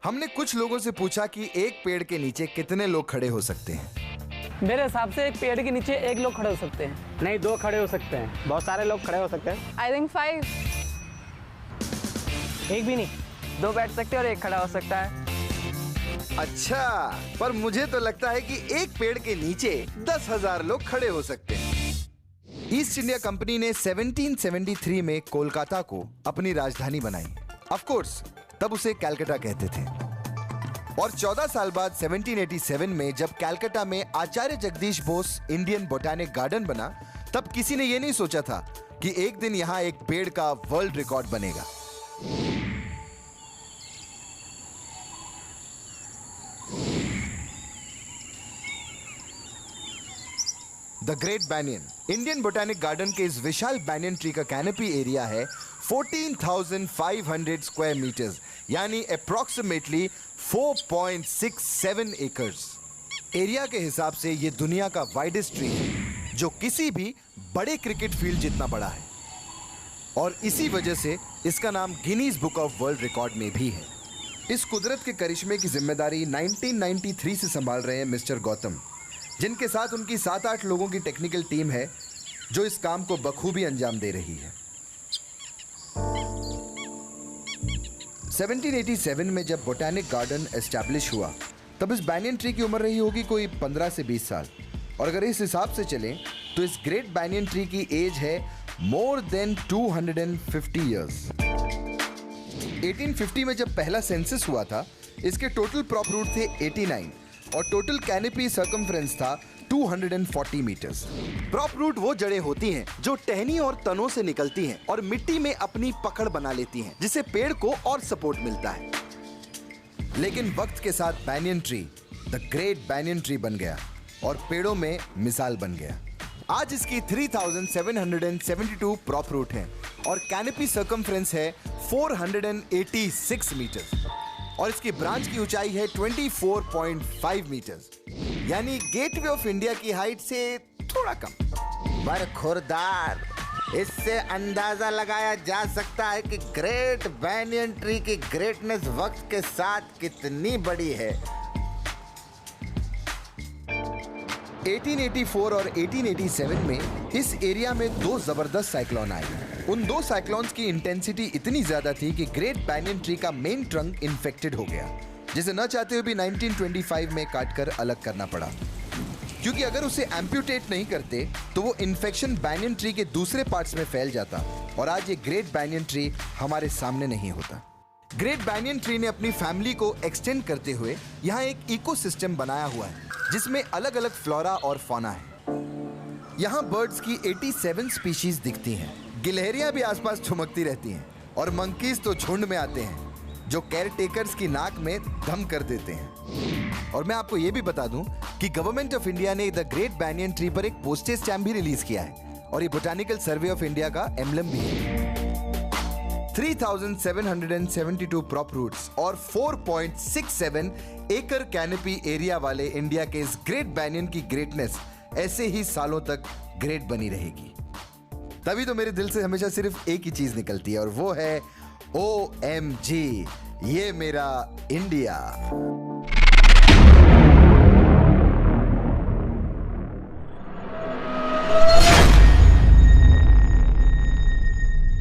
हमने कुछ लोगों से पूछा कि एक पेड़ के नीचे कितने लोग खड़े हो सकते हैं। मेरे हिसाब से एक पेड़ के नीचे एक लोग खड़े हो सकते हैं। नहीं, 2 खड़े हो सकते हैं। बहुत सारे लोग खड़े हो सकते हैं। I think 5। एक भी नहीं, 2 बैठ सकते हैं और 1 खड़ा हो सकता है। अच्छा, पर मुझे तो लगता है कि एक पेड़ के नीचे 10,000 लोग खड़े हो सकते हैं। ईस्ट इंडिया कंपनी ने 1773 में कोलकाता को अपनी राजधानी बनाई। ऑफ कोर्स तब उसे कलकत्ता कहते थे। और 14 साल बाद 1787 में जब कलकत्ता में Acharya Jagadish Bose Indian botanic garden बना, तब किसी ने यह नहीं सोचा था कि एक दिन यहां एक पेड़ का वर्ल्ड रिकॉर्ड बनेगा। The great banyan Indian botanic garden के इस विशाल बैनियन ट्री का कैनोपी एरिया है 14,500 स्क्वायर मीटर्स, यानी अप्रॉक्सीमेटली 4.67 एकर्स। एरिया के हिसाब से यह दुनिया का वाइडेस्ट ट्री है, जो किसी भी बड़े क्रिकेट फील्ड जितना बड़ा है। और इसी वजह से इसका नाम Guinness book of world record में भी है। इस कुदरत के करिश्मे की जिम्मेदारी 1993 से संभाल रहे हैं मिस्टर गौतम, जिनके साथ उनकी 7-8 लोगों की टेक्निकल टीम है जो इस काम को बखूबी अंजाम दे रही है। 1787 में जब बोटैनिक गार्डन एस्टैब्लिश हुआ, तब इस बैनियन ट्री की उम्र रही होगी कोई 15 से 20 साल। और अगर इस हिसाब से चलें तो इस ग्रेट बैनियन ट्री की एज है मोर देन 250 ईयर्स। 1850 में जब पहला सेंसस हुआ था, इसके टोटल प्रॉप रूट थे 89 और टोटल कैनोपी सर्कमफ्रेंस था 240 मीटर्स। प्रॉप रूट वो जड़ें होती हैं जो टहनी और तनों से निकलती हैं और मिट्टी में अपनी पकड़ बना लेती हैं, जिससे पेड़ को और सपोर्ट मिलता है। लेकिन वक्त के साथ banyan tree the great banyan tree बन गया और पेड़ों में मिसाल बन गया। आज इसकी 3,772 प्रॉप रूट हैं और कैनोपी सर्कमफ्रेंस है 486 मीटर्स और इसकी ब्रांच की ऊंचाई है 24.5 मीटर्स, यानी गेटवे ऑफ इंडिया की हाइट से थोड़ा कम। बरखुरदार, इससे अंदाजा लगाया जा सकता है कि ग्रेट बैनियन ट्री की ग्रेटनेस वक्त के साथ कितनी बड़ी है। 1884 और 1887 में इस एरिया में 2 जबरदस्त साइक्लोन आए। उन 2 साइक्लोन्स की इंटेंसिटी इतनी ज्यादा थी कि ग्रेट बैनियन ट्री का मेन ट्रंक इन्फेक्टेड हो गया, जिसे न चाहते हुए भी 1925 में काटकर अलग करना पड़ा। क्योंकि अगर उसे एम्प्यूटेट नहीं करते तो वो इन्फेक्शन बैनियन ट्री के दूसरे पार्ट्स में फैल जाता और आज ये ग्रेट बैनियन ट्री हमारे सामने नहीं होता। ग्रेट बैनियन ट्री ने अपनी फैमिली को एक्सटेंड करते हुए यहाँ एक इकोसिस्टम बनाया हुआ है, जिसमें अलग अलग फ्लोरा और फौना है। यहाँ बर्ड्स की 87 स्पीशीज दिखती हैं। गिलहरियां भी आसपास ठुमकती रहती हैं और मंकीज तो झुंड में आते हैं, जो केयर टेकर्स की नाक में दम कर देते हैं। और मैं आपको ये भी बता दूं कि गवर्नमेंट ऑफ इंडिया ने द ग्रेट बैनियन ट्री पर एक पोस्टेज स्टैम्प भी रिलीज किया है और ये बोटैनिकल सर्वे ऑफ इंडिया का एम्बलम भी है। 3,772 प्रॉप रूट्स और 4.67 एकड़ कैनोपी एरिया वाले इंडिया के इस ग्रेट बैनियन की ग्रेटनेस ऐसे ही सालों तक ग्रेट बनी रहेगी। तभी तो मेरे दिल से हमेशा सिर्फ एक ही चीज निकलती है और वो है OMG, ये मेरा इंडिया।